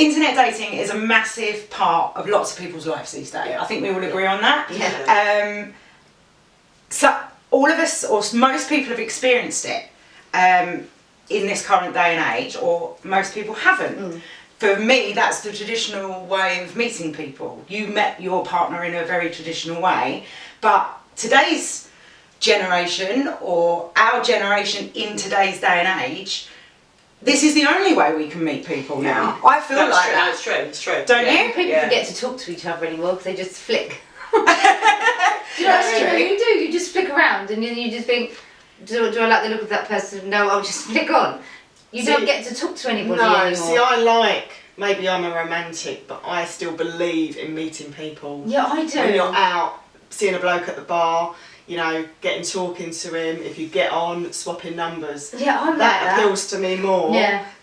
internet dating is a massive part of lots of people's lives these days. I think we all agree on that. Yeah. So all of us, or most people, have experienced it in this current day and age, or most people haven't. For me, that's the traditional way of meeting people. You met your partner in a very traditional way, but today's generation, or our generation in today's day and age, this is the only way we can meet people now. I feel like true. that. No, it's true. It's true. Don't you? People forget to talk to each other anymore because they just flick. Do you know that's true? You do. You just flick around and then you just think, do I like the look of that person? No, I'll just flick on. You don't get to talk to anybody anymore. See, maybe I'm a romantic, but I still believe in meeting people. Yeah, I do. When you're out, seeing a bloke at the bar, you know, talking to him, if you get on, swapping numbers. Yeah, I'm that appeals to me more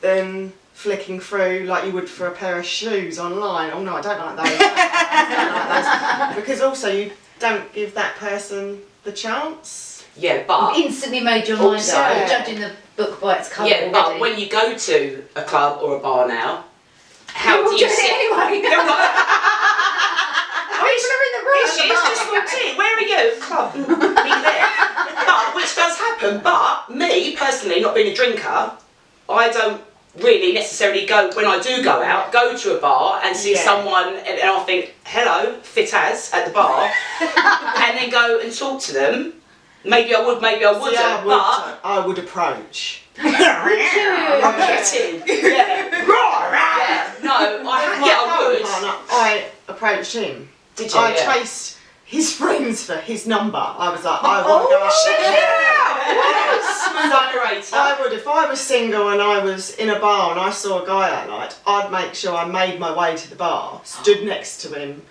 than flicking through like you would for a pair of shoes online. Oh no, I don't like those. I don't like those. Because also you don't give that person the chance. Yeah, but... You instantly made your mind up. You're judging the book by its cover already. But when you go to a club or a bar now, how do you sit... Anyway. It's just routine. Where are you? Club. Be there. But, which does happen, but me, personally, not being a drinker, I don't really necessarily go, when I do go out, go to a bar and see someone and I think, hello, fit as, at the bar, and then go and talk to them. Maybe I would, maybe I wouldn't, but... I would approach. I'm kidding. No, I would. I approached him. Did you? I traced his friends for his number. I was like, I want to go out. I would, if I was single and I was in a bar and I saw a guy I liked, I'd make sure I made my way to the bar, stood next to him,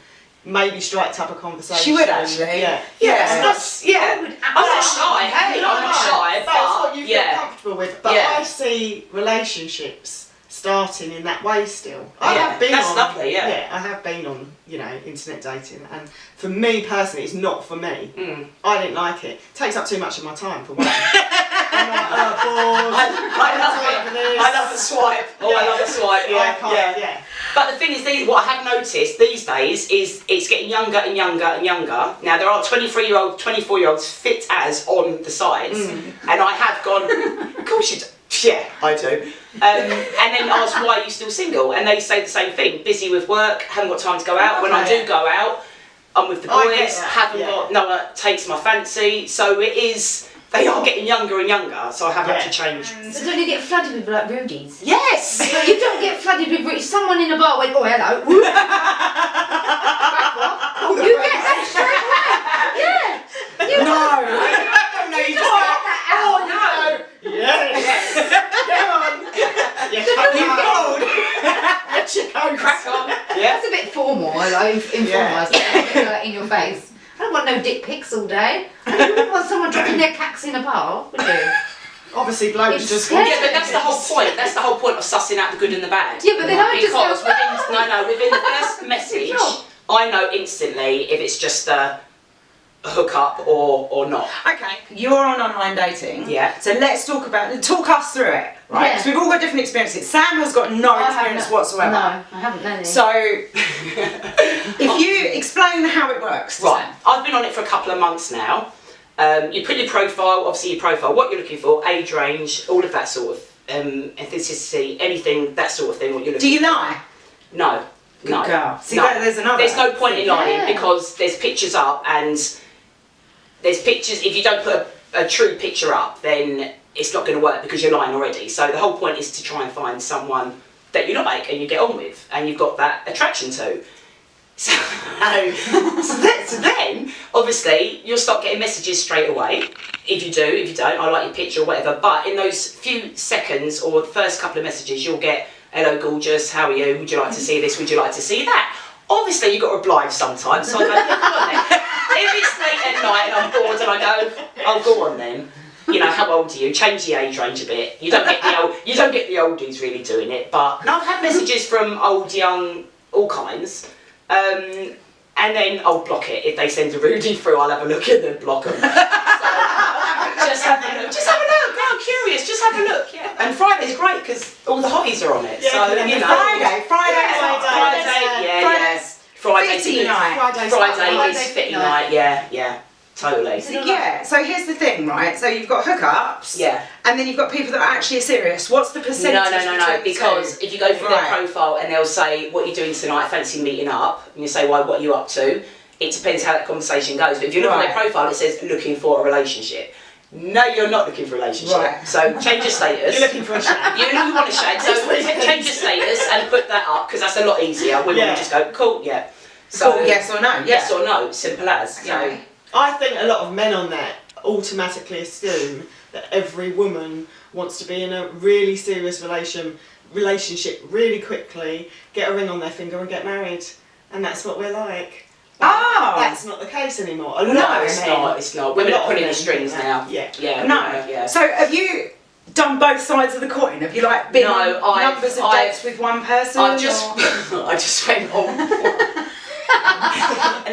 maybe striked up a conversation. She would actually. Yeah. I'm not shy. Hey, I'm not shy. That's what you feel comfortable with. But I see relationships starting in that way still. I have been lovely, I have been on, you know, internet dating, and for me personally, it's not for me. I didn't like it. It takes up too much of my time for one. I'm like, bored. I love the swipe. I love the swipe. Yeah. But the thing is, what I have noticed these days is it's getting younger and younger and younger. Now there are 23-year-olds, 24-year-olds fit as on the sides, and I have gone. Of course you do. Yeah, I do. And then ask, why are you still single? And they say the same thing. Busy with work, haven't got time to go out. When I do go out, I'm with the boys, haven't got no one that takes my fancy. So it is, they are getting younger and younger, so I have had to change. So don't you get flooded with like rudies? Yes! But you don't get flooded with rudies. Someone in a bar went, oh hello. You get that straight away. Yeah. You No, you just get that out. Oh no. Yes. Come on. Let you go, crack on. Yeah. That's a bit formal. I inform myself in your face. I don't want no dick pics all day. You wouldn't want someone dropping their cacks in a bar, would you? Obviously, blokes It's just... scary. Yeah, but that's the whole point. That's the whole point of sussing out the good and the bad. Yeah, but then I just Because go, within the first message, I know instantly if it's just a hook up or not. Okay, you're on online dating. Yeah. So let's talk us through it, right? Because we've all got different experiences. Sam has got no experience whatsoever. No, I haven't known it. So, if you explain how it works. Right, I've been on it for a couple of months now. You put your profile, obviously your profile, what you're looking for, age range, all of that sort of ethnicity, anything, that sort of thing, what you're looking for. Do you lie? No. Good no. girl. See, no. there's another. There's no point in lying because there's pictures up and there's pictures, if you don't put a true picture up, then it's not going to work because you're lying already. So the whole point is to try and find someone that you like and you get on with and you've got that attraction to. So then, obviously, you'll start getting messages straight away. If you do, if you don't, I like your picture or whatever. But in those few seconds or the first couple of messages, you'll get, hello gorgeous, how are you? Would you like to see this? Would you like to see that? Obviously, you've got to oblige sometimes. So I go, yeah, go on then. If it's late at night and I'm bored and I go, oh, go on then. You know, how old are you? Change the age range a bit. You don't get the oldies really doing it. But no, I've had messages from old, young, all kinds. And then I'll block it. If they send a Rudy through, I'll have a look and then block them. So, just have a look. Just have a look. I'm curious. Just have a look. Yeah. And Friday's great because all the hotties are on it. Yeah, so, and you know. Friday, Friday's fitty a good- night. Friday is Friday fitty night. night, yeah, totally. Yeah, so here's the thing, right? So you've got hookups, Yeah. and then you've got people that are actually serious. What's the percentage? No, between the because two? if you go through Right. their profile and they'll say, what are you doing tonight, fancy meeting up, and you say, why, what are you up to? It depends how that conversation goes. But if you look at Right. their profile, it says, looking for a relationship. No, you're not looking for a relationship. Right. So change your status. You're looking for a shag. You know you want a shag, so change your status and put that up, because that's a lot easier. Women Yeah. will just go, cool, yeah. So, Cool, yes or no? yes or no, simple as. Okay. I think a lot of men on there automatically assume that every woman wants to be in a really serious relationship really quickly, get a ring on their finger and get married. And that's what we're like. Oh. That's not the case anymore. A lot No, of it's men- not, it's not. Women a lot are of pulling the men strings think now. that. Yeah. Yeah. No. Yeah. So have you done both sides of the coin? Have you like been No, on numbers of I've- dates with one person? I just, or- I just went on.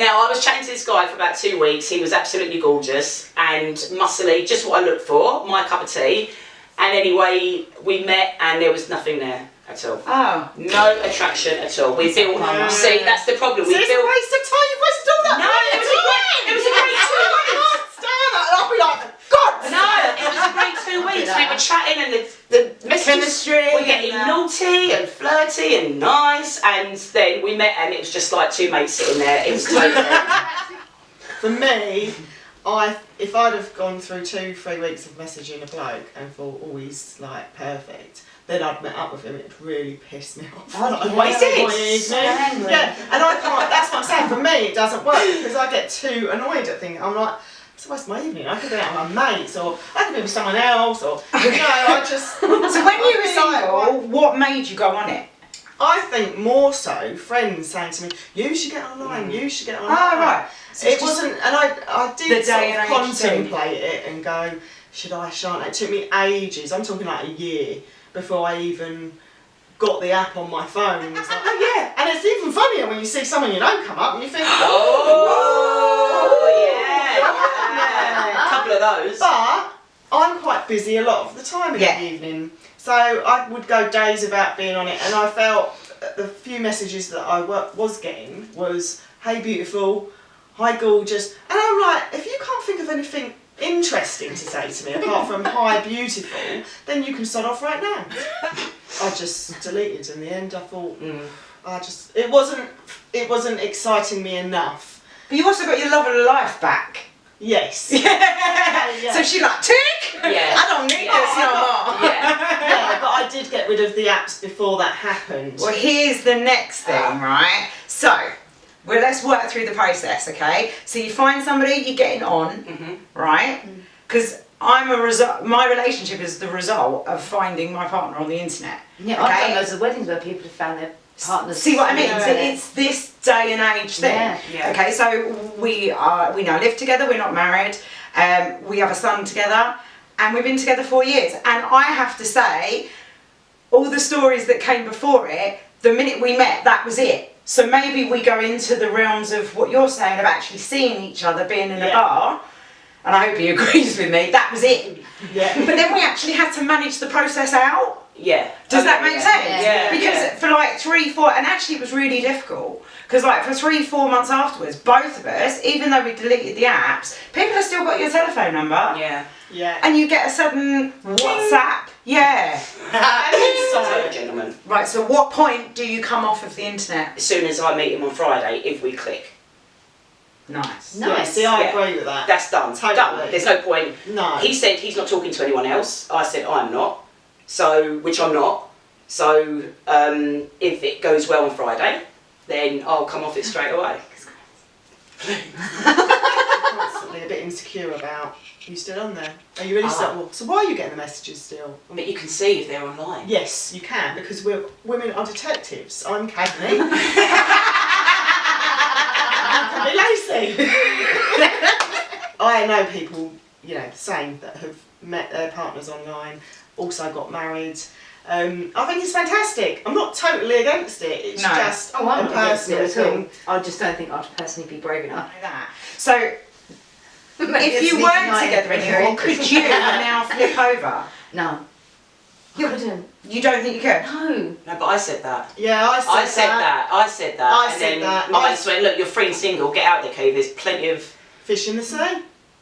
Now I was chatting to this guy for about 2 weeks. He was absolutely gorgeous and muscly, just what I looked for, my cup of tea. And anyway, we met and there was nothing there at all. Oh. No attraction at all. We built. Yeah. See, that's the problem. We So it's a built. waste of time. You've wasted all that No, bloody it was a great. It was a great 2 weeks. Stand that, and I'll be like, God. No, it was a great 2 weeks. We were chatting and the messages Chemistry were getting and, naughty and flirty and nice, and then we met and it was just like two mates sitting there. It was totally. For me, if I'd have gone through 2-3 weeks of messaging a bloke and thought, oh, he's like perfect, then I'd met up with him. It'd really piss me off. Oh, Like, yeah. wasted It my did. So evening. angry. Yeah, and I can't. That's what I'm saying. For me, it doesn't work because I get too annoyed at things. I'm like, it's a waste of my evening. I could be out with my mates, or I could be with someone else, or I just. So when you were single, what made you go on it? I think more so friends saying to me, you should get online, you should get online. Oh, right. So It it's just wasn't, and I the did sort day of and age thing. contemplate it and go, should I, shan't I? It took me ages, I'm talking like a year, before I even got the app on my phone. And was like, oh yeah, and it's even funnier when you see someone you know come up and you think, Oh, yeah. A couple of those. But I'm quite busy a lot of the time in Yeah. the evening, so I would go days without being on it, and I felt the few messages that I was getting was, hey beautiful, hi gorgeous, and I'm like, if you can't think of anything interesting to say to me apart from hi beautiful, then you can start off right now. I just deleted in the end. I thought, it wasn't exciting me enough. But you also got your love of life back. Yes. Yeah. So she like, tick! Yeah. I don't need this no more. Yeah. Yeah, but I did get rid of the apps before that happened. Well, here's the next thing, right? So, well, let's work through the process, okay? So you find somebody, you're getting on, right? Because my relationship is the result of finding my partner on the internet. Yeah, I've okay? done loads of weddings where people have found their partners. See what I mean? Yeah. So it's this day and age thing. Yeah. Yeah. Okay, so we now live together. We're not married. We have a son together, and we've been together 4 years. And I have to say, all the stories that came before it, the minute we met, that was it. So maybe we go into the realms of what you're saying of actually seeing each other, being in a Yeah. bar. And I hope he agrees with me. That was it. Yeah. But then we actually had to manage the process out. Yeah. Does that make Yeah. sense? Yeah. Because Yeah. for like 3-4, and actually it was really difficult. Because like for 3-4 months afterwards, both of us, even though we deleted the apps, people have still got your telephone number. Yeah. Yeah. And you get a sudden WhatsApp. Yeah. So, gentlemen, Right, so what point do you come off of the internet? as soon as I meet him on Friday, if we click, Nice. No. Yeah, see, I Yeah. agree with that. that's done. Totally. Done. There's no point. No. He said he's not talking to anyone else. I said I'm not. So, which I'm not. So, if it goes well on Friday, then I'll come off it straight away. Constantly a bit insecure about, are you still on there? Are you really still? Well, so why are you getting the messages still? But you can see if they're online. Yes, you can, because women are detectives. I'm Cagney. I can be Lacey. I know people, the same, that have met their partners online, also got married. I think it's fantastic. I'm not totally against it. It's No. just Oh, I'm a not against it personal at all. thing. I just don't think I'd personally be brave I enough. know that. So if you weren't together anymore, could you now flip over? No. I couldn't. You don't think you could? No. No, but I said that. Yeah, I I said that. I said that. I and said then that. my mates went, look, you're free and single. Get out there, Kay. There's plenty of Fish in the sea,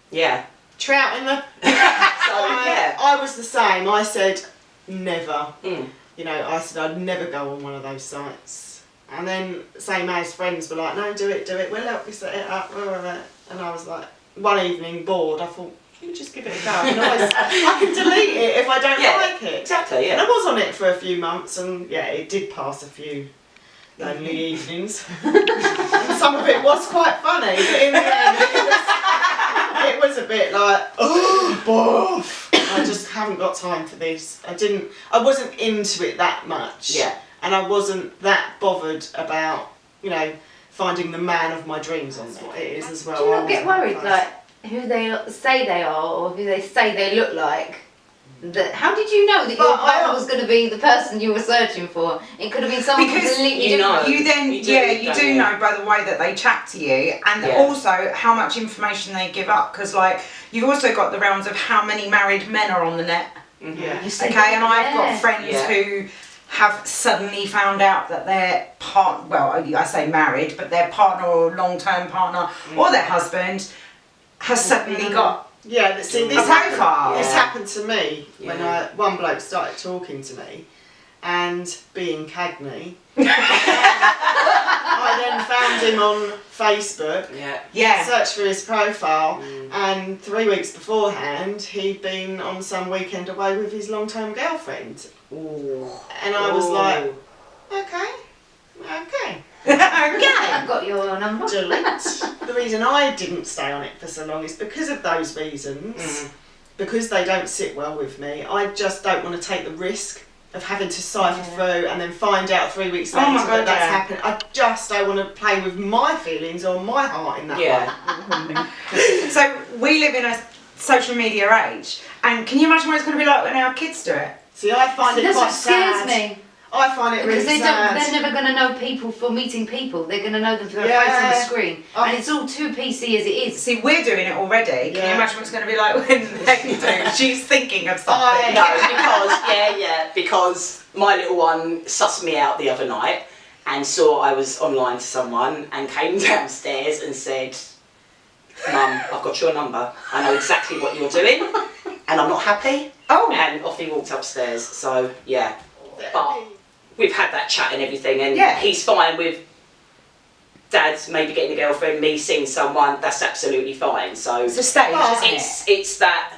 yeah. trout in the. So yeah. I was the same. I said never. Mm. You know, I said I'd never go on one of those sites. And then same as friends were like, no, do it. We'll help you set it up. And I was like, one evening bored, I thought, you just give it a go. And I can delete it if I don't like it. Exactly. And I Yeah. was on it for a few months, and yeah, it did pass a few lonely evenings. And some of it was quite funny, but in the end, it was a bit like, oh, boff. I just haven't got time for this. I wasn't into it that much. Yeah. And I wasn't that bothered about, you know, finding the man of my dreams on there. It is as well. Do you I not get wasn't worried, that like, who they say they are or who they say they look like? That, how did you know that your But partner was going to be the person you were searching for? It could have been someone Because completely you different. know. You then, You do, you don't do you? know by the way that they chat to you, and Yeah. also how much information they give up. Because like you've also got the realms of how many married men are on the net. Mhm. Yeah. You say Okay, and I've yeah. got friends Yeah. who have suddenly found out that their I say married, but their partner or long-term partner or their husband has suddenly got Yeah, see, a this profile. This Yeah. happened to me when Yeah. one bloke started talking to me, and being Cagney, I then found him on Facebook, Yeah. Yeah. searched for his profile, and 3 weeks beforehand he'd been on some weekend away with his long-term girlfriend, Ooh. and I was Ooh. like, okay. I've got your number. Delete. The reason I didn't stay on it for so long is because of those reasons. Because they don't sit well with me. I just don't want to take the risk of having to cipher through and then find out 3 weeks Oh later my that God, that's yeah. happened. I just don't want to play with my feelings or my heart in that Yeah. way. So we live in a social media age, and can you imagine what it's going to be like when our kids do it? See, I find So it that's quite what scares sad. me. I find it really Because sad. they're never going to know people for meeting people. They're going to know them for their Yeah. face on the screen. Oh. And it's all too PC as it is. See, we're doing it already. Can you Yeah. imagine what it's going to be like when they do? She's thinking of something. No, because my little one sussed me out the other night and saw I was online to someone and came downstairs and said, Mum, I've got your number. I know exactly what you're doing and I'm not happy. Oh. And off he walked upstairs. So yeah, but we've had that chat and everything, and Yeah. he's fine with Dad's maybe getting a girlfriend, me seeing someone. That's absolutely fine. So It's a stage, Well, isn't it? it's that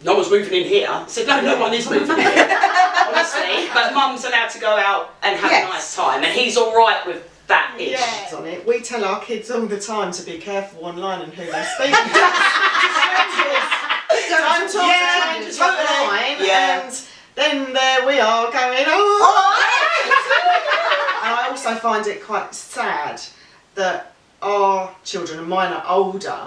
no one's moving in here. I said no one is moving in here, honestly. But Mum's allowed to go out and have Yes. a nice time, and he's all right with that. Ish. Yeah. On it. We tell our kids all the time to be careful online and who they speak to. Don't talk Yeah, to strangers totally. online, Yeah. and then there we are going, oh. And I also find it quite sad that our children, and mine are older,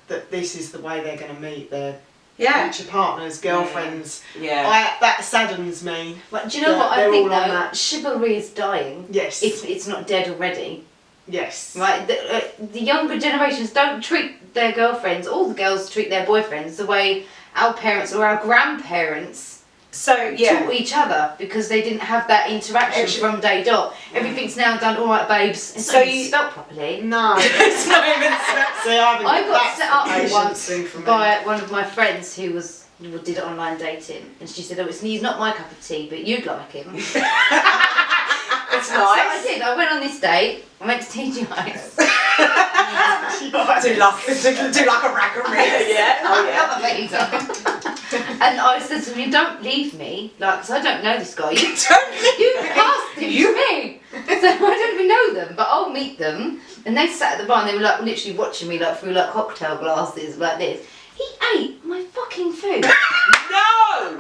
that this is the way they're going to meet their Yeah. future partners, girlfriends. Yeah. That saddens me. But do you know that what I they're think all on though? that. Chivalry is dying. Yes. If it's not dead already. Yes. Right? The younger generations don't treat their girlfriends, all the girls treat their boyfriends the way our parents or our grandparents So, yeah. taught each other, because they didn't have that interaction Actually- from day dot. Everything's now done, alright babes, it's So not even you- spelt properly. No. It's not even See, I haven't I got that's set the up patience once thing for me. by one of my friends who did online dating, and she said, he's not my cup of tea, but you'd like him. That's So I nice. did, I went on this date, I went to TGI's. do like a rack of ribs. Yeah. Oh yeah. And I said to him, don't leave me, like, because I don't know this guy. You Don't You passed him to me. So I don't even know them, but I'll meet them. And they sat at the bar and they were like literally watching me like through like cocktail glasses like this. He ate my fucking food. No.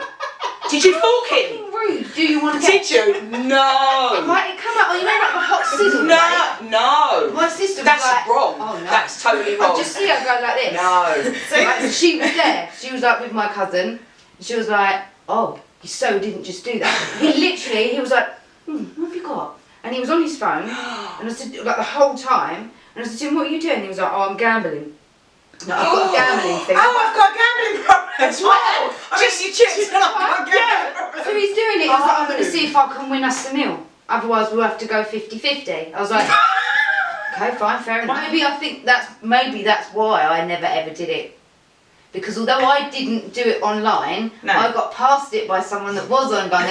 Did you fork him? Fucking rude. Do you want to get? Did you? No. Like it come out, you know, like the hot sizzle. Right? No. My sister was That's like, wrong. oh no. That's totally I wrong. just see her go like this. No. Right, she was there. She was like with my cousin. She was like, oh, you so didn't just do that. He was like, what have you got? And he was on his phone. And I said, like the whole time. And I said to him, what are you doing? And he was like, oh, I'm gambling. No, I've got a gambling thing. Oh, I've got a gambling problem as well. Wow. Just you chips and I've got a Yeah. gambling problem. So he's doing it, he was like, I'm going to see if I can win us the meal. Otherwise, we'll have to go 50-50. I was like, okay, fine, fair enough. Maybe that's why I never ever did it. Because although I didn't do it online, I got past it by someone that was online.